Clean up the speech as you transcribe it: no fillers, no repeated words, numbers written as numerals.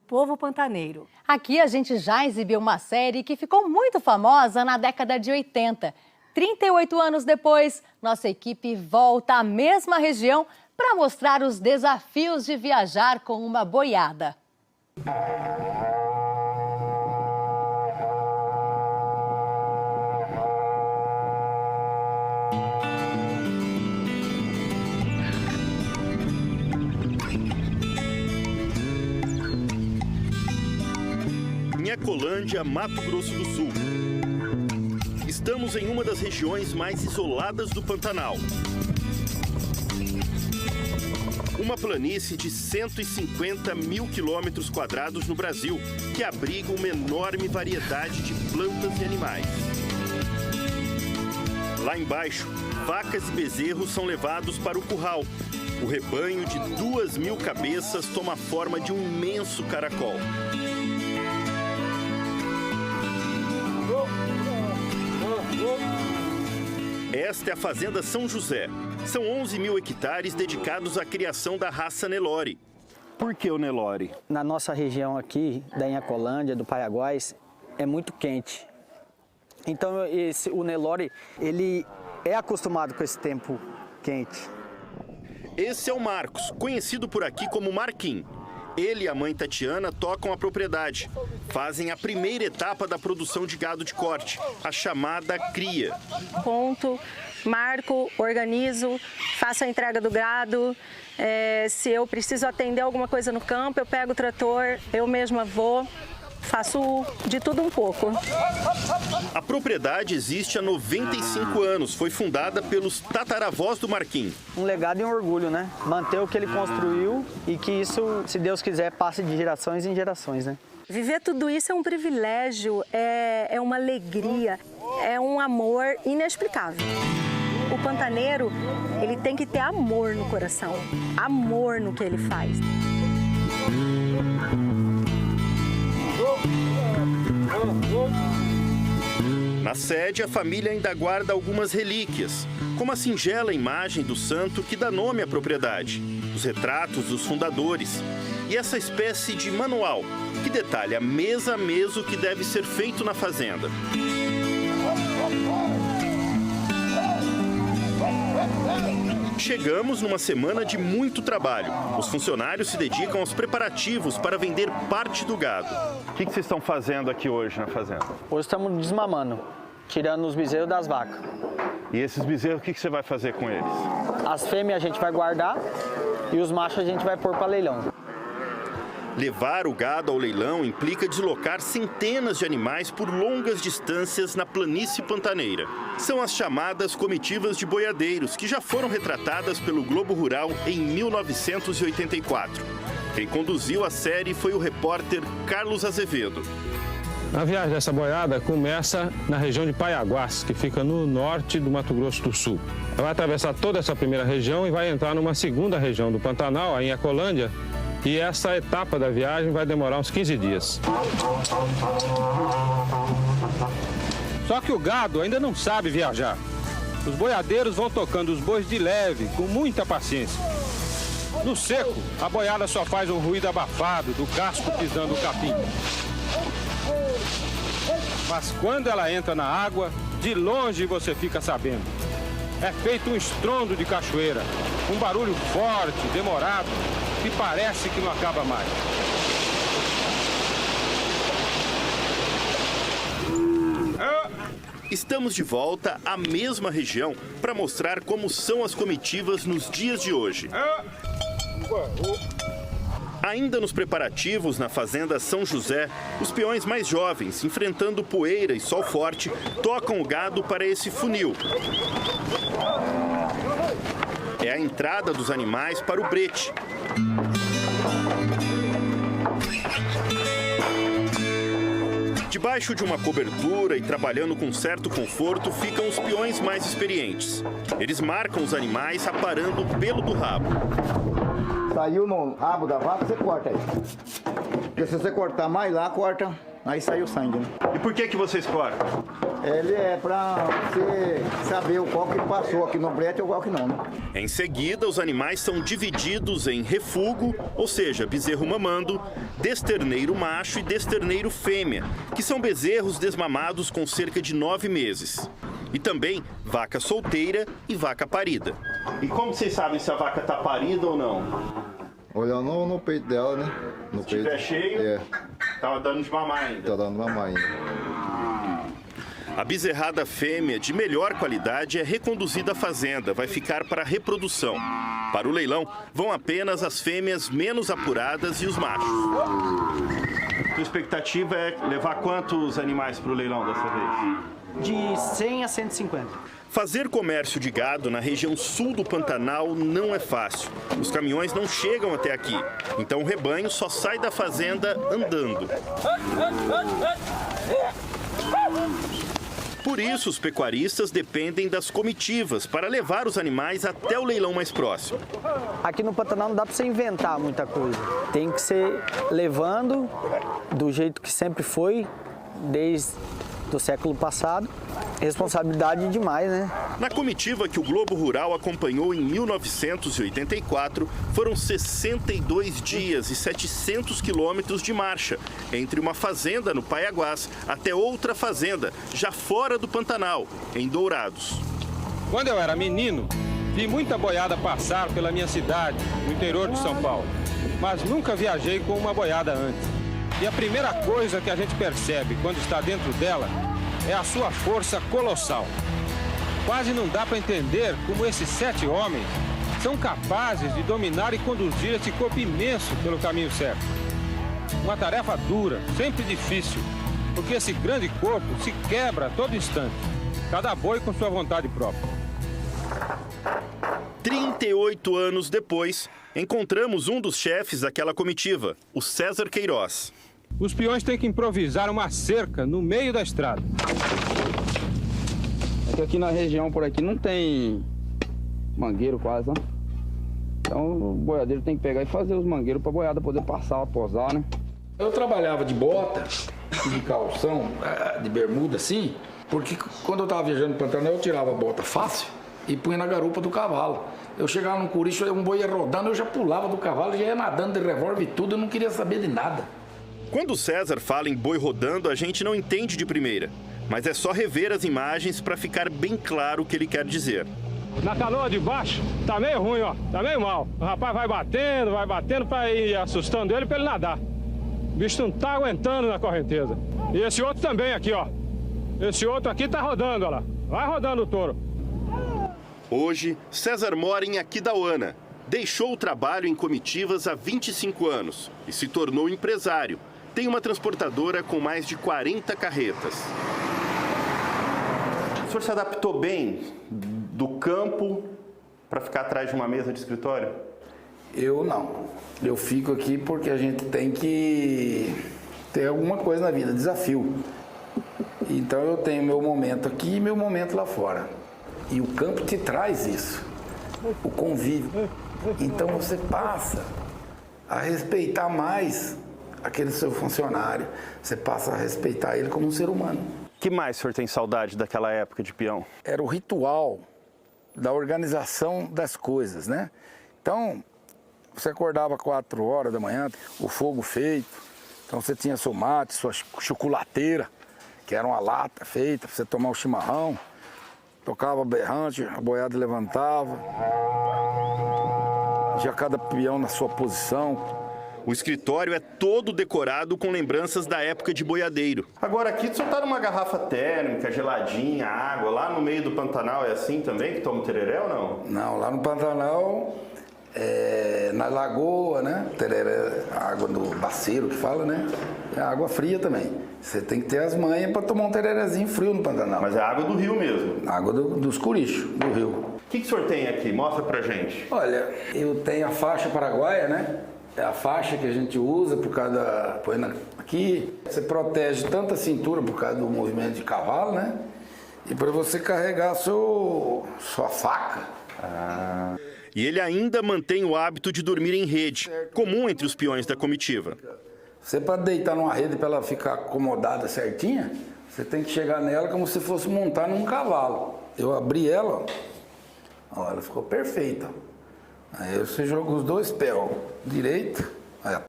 Povo pantaneiro. Aqui a gente já exibiu uma série que ficou muito famosa na década de 80. 38 anos depois, nossa equipe volta à mesma região para mostrar os desafios de viajar com uma boiada. Em Ecolândia, Mato Grosso do Sul. Estamos em uma das regiões mais isoladas do Pantanal. Uma planície de 150 mil quilômetros quadrados no Brasil, que abriga uma enorme variedade de plantas e animais. Lá embaixo, vacas e bezerros são levados para o curral. O rebanho de 2.000 cabeças toma a forma de um imenso caracol. Esta é a Fazenda São José. São 11.000 hectares dedicados à criação da raça Nelore. Por que o Nelore? Na nossa região aqui, da Inhacolândia, do Paiaguás, é muito quente. Então, o Nelore, ele é acostumado com esse tempo quente. Esse é o Marcos, conhecido por aqui como Marquinhos. Ele e a mãe Tatiana tocam a propriedade. Fazem a primeira etapa da produção de gado de corte, a chamada cria. Ponto, marco, organizo, faço a entrega do gado. Se eu preciso atender alguma coisa no campo, eu pego o trator, eu mesma vou. Faço de tudo um pouco. A propriedade existe há 95 anos. Foi fundada pelos tataravós do Marquinhos. Um legado e um orgulho, né? Manter o que ele construiu e que isso, se Deus quiser, passe de gerações em gerações, né? Viver tudo isso é um privilégio, é uma alegria, é um amor inexplicável. O pantaneiro, ele tem que ter amor no coração, amor no que ele faz. Na sede, a família ainda guarda algumas relíquias, como a singela imagem do santo que dá nome à propriedade, os retratos dos fundadores e essa espécie de manual que detalha mês a mês o que deve ser feito na fazenda. Chegamos numa semana de muito trabalho. Os funcionários se dedicam aos preparativos para vender parte do gado. O que vocês estão fazendo aqui hoje na fazenda? Hoje estamos desmamando, tirando os bezerros das vacas. E esses bezerros, o que você vai fazer com eles? As fêmeas a gente vai guardar e os machos a gente vai pôr para leilão. Levar o gado ao leilão implica deslocar centenas de animais por longas distâncias na planície pantaneira. São as chamadas comitivas de boiadeiros, que já foram retratadas pelo Globo Rural em 1984. Quem conduziu a série foi o repórter Carlos Azevedo. A viagem dessa boiada começa na região de Paiaguás, que fica no norte do Mato Grosso do Sul. Ela vai atravessar toda essa primeira região e vai entrar numa segunda região do Pantanal, a Inhacolândia, e essa etapa da viagem vai demorar uns 15 dias. Só que o gado ainda não sabe viajar. Os boiadeiros vão tocando os bois de leve, com muita paciência. No seco, a boiada só faz um ruído abafado do casco pisando o capim. Mas quando ela entra na água, de longe você fica sabendo. É feito um estrondo de cachoeira, um barulho forte, demorado, que parece que não acaba mais. Estamos de volta à mesma região para mostrar como são as comitivas nos dias de hoje. Ainda nos preparativos na Fazenda São José, os peões mais jovens, enfrentando poeira e sol forte, tocam o gado para esse funil. É a entrada dos animais para o brete. Debaixo de uma cobertura e trabalhando com certo conforto ficam os peões mais experientes. Eles marcam os animais aparando o pelo do rabo. Saiu no rabo da vaca, você corta aí. Porque se você cortar mais lá, corta aí sai o sangue, né? E por que vocês cortam? Ele é pra você saber o qual que passou aqui no brete e o qual que não, né? Em seguida, os animais são divididos em refugo, ou seja, bezerro mamando, desterneiro macho e desterneiro fêmea, que são bezerros desmamados com cerca de 9 meses. E também vaca solteira e vaca parida. E como vocês sabem se a vaca está parida ou não? Olhando no peito dela, né? No Se tiver cheio, tava dando de mamar ainda. Tá dando mamar ainda. A bezerrada fêmea de melhor qualidade é reconduzida à fazenda, vai ficar para reprodução. Para o leilão, vão apenas as fêmeas menos apuradas e os machos. A expectativa é levar quantos animais para o leilão dessa vez? De 100 a 150. Fazer comércio de gado na região sul do Pantanal não é fácil. Os caminhões não chegam até aqui, então o rebanho só sai da fazenda andando. Por isso, os pecuaristas dependem das comitivas para levar os animais até o leilão mais próximo. Aqui no Pantanal não dá para você inventar muita coisa. Tem que ser levando do jeito que sempre foi, desde do século passado. Responsabilidade demais, né? Na comitiva que o Globo Rural acompanhou em 1984, foram 62 dias e 700 quilômetros de marcha, entre uma fazenda no Paiaguás até outra fazenda, já fora do Pantanal, em Dourados. Quando eu era menino, vi muita boiada passar pela minha cidade, no interior de São Paulo, mas nunca viajei com uma boiada antes. E a primeira coisa que a gente percebe quando está dentro dela é a sua força colossal. Quase não dá para entender como esses 7 homens são capazes de dominar e conduzir esse corpo imenso pelo caminho certo. Uma tarefa dura, sempre difícil, porque esse grande corpo se quebra a todo instante, cada boi com sua vontade própria. 38 anos depois, encontramos um dos chefes daquela comitiva, o César Queiroz. Os peões têm que improvisar uma cerca no meio da estrada. É que aqui na região, por aqui, não tem mangueiro quase, né? Então o boiadeiro tem que pegar e fazer os mangueiros para a boiada poder passar, posar, né? Eu trabalhava de bota, de calção, de bermuda assim, porque quando eu estava viajando no Pantanal, eu tirava a bota fácil e punha na garupa do cavalo. Eu chegava num curicho, um boi ia rodando, eu já pulava do cavalo, já ia nadando de revólver e tudo, eu não queria saber de nada. Quando o César fala em boi rodando, a gente não entende de primeira. Mas é só rever as imagens para ficar bem claro o que ele quer dizer. Na canoa de baixo, tá meio ruim, ó. Tá meio mal. O rapaz vai batendo para ir assustando ele para ele nadar. O bicho não tá aguentando na correnteza. E esse outro também aqui, ó. Esse outro aqui tá rodando, ó lá. Vai rodando o touro. Hoje, César mora em Aquidauana. Deixou o trabalho em comitivas há 25 anos e se tornou empresário. Tem uma transportadora com mais de 40 carretas. O senhor se adaptou bem do campo para ficar atrás de uma mesa de escritório? Eu não. Eu fico aqui porque a gente tem que ter alguma coisa na vida, desafio. Então eu tenho meu momento aqui e meu momento lá fora. E o campo te traz isso, o convívio. Então você passa a respeitar mais aquele seu funcionário. Você passa a respeitar ele como um ser humano. Que mais o senhor tem saudade daquela época de peão? Era o ritual da organização das coisas, né? Então, você acordava 4 horas da manhã, o fogo feito. Então você tinha seu mate, sua chocolateira, que era uma lata feita para você tomar o chimarrão. Tocava berrante, a boiada levantava. Já cada peão na sua posição. O escritório é todo decorado com lembranças da época de boiadeiro. Agora aqui o senhor tá numa garrafa térmica, geladinha, água. Lá no meio do Pantanal é assim também, que toma tereré ou não? Não, lá no Pantanal, na lagoa, né? Tereré, água do baceiro que fala, né? É água fria também. Você tem que ter as manhas para tomar um tererezinho frio no Pantanal. Mas é água do rio mesmo? Água dos curichos, do rio. O que o senhor tem aqui? Mostra pra gente. Olha, eu tenho a faixa paraguaia, né? É a faixa que a gente usa por causa da... Põe aqui. Você protege tanto a cintura por causa do movimento de cavalo, né? E para você carregar sua faca. E ele ainda mantém o hábito de dormir em rede, comum entre os peões da comitiva. Você, para deitar numa rede para ela ficar acomodada certinha, você tem que chegar nela como se fosse montar num cavalo. Eu abri ela, ó, ela ficou perfeita. Aí você joga os dois pés, ó, direito, aí,